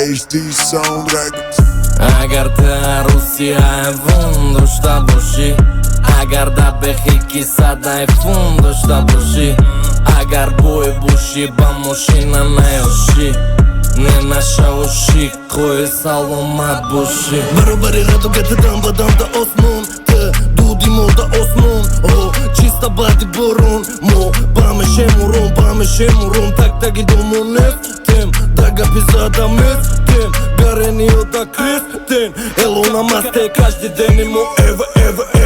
HD Sound Records. Agar të arrusi a e vund është ta bushi. Agar da behiki sa da e fund është ta bushi. Agar boj bushi ba moshina na yoshi. Ne nasha ushi koji salomat bushi. Bërë ratu këtë të dëmë bëdëm të osmon Të du di mo të osmon O, qista bati bërun Mo, ba me shemurun Tak i do mu nef Tem, daga pizada mes Tem, gareni o da kres Ten, elona maste Kashti deni mo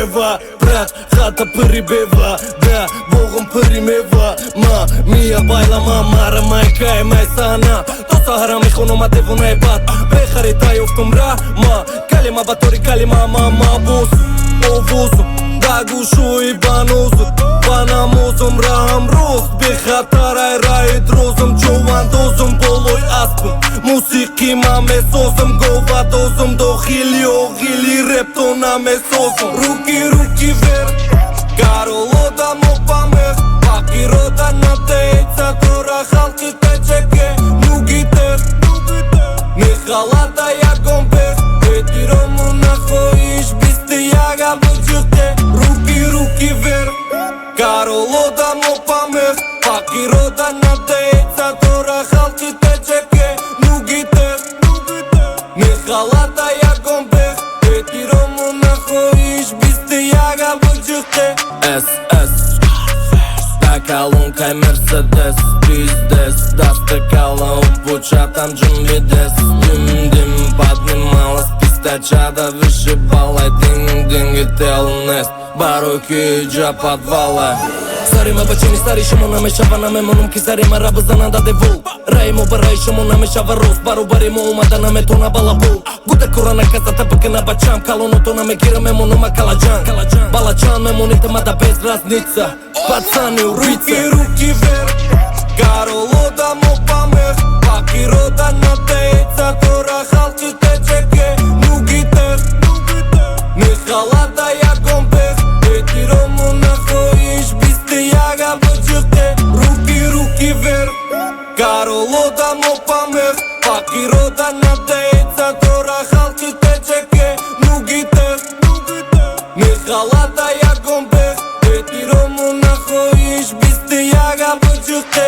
eva Prat, hata përi beva Da, vogën përi meva Ma, mia bajla ma mara Ma e kaj, ma e sana Tosa harami khono ma devu na e bat Behari ta joftum ra Ma, kalima batori kalima ma vozu O vozu, dagu shu i banuzu Bana mozum raham roz Behatara e rajit rozum Gjovan dozum boloj aspun Musiki ma me sozum Gova dozum do hili rep tona me sozum Ruki ver Karo loda mo pa meh Paki roda na te ejca Tora halki te qeke Nugi te Me halata ja gombeh Beti romu na hoish Bisti jaga vëgjëte Ruki ver Karo loda mo pa meh Paki roda na te ejca Tora halki te qeke Nugi te Me halata ja gombeh Beti romu na hoish Bisti jaga vëgjëte SS Ta kalun kaj Mercedes Bizdes Das të kalla u puqa tam gjën vides Dim padni malas Pista qada vishi balaj Ding i telën nest Baroj ki gjapat valaj Stari me bëqeni stari shumona me shavana me monum Kisari me rabëzana da de vull Rai mo bëraj shumona me shavaros Baru bari mo umadana me tona bala bull Gute kurana kasa të pëkëna baqam Kalono tona me kira me monuma kalajan Balajan me monite ma da bez raznica Pacani u rice Ruki ver Karo loda mo pa meh Paki roda na te ejca Tora halki te qeke Nugi te Me halata ja gombeh Beti romu na hoish Bisti jaga vëgjëte Ruki ver Karo loda mo pa meh Paki roda na te ejca Tora halki te qeke Nugi te Me halata ja gombeh Beti romu na hoish Bisti jaga vëgjëte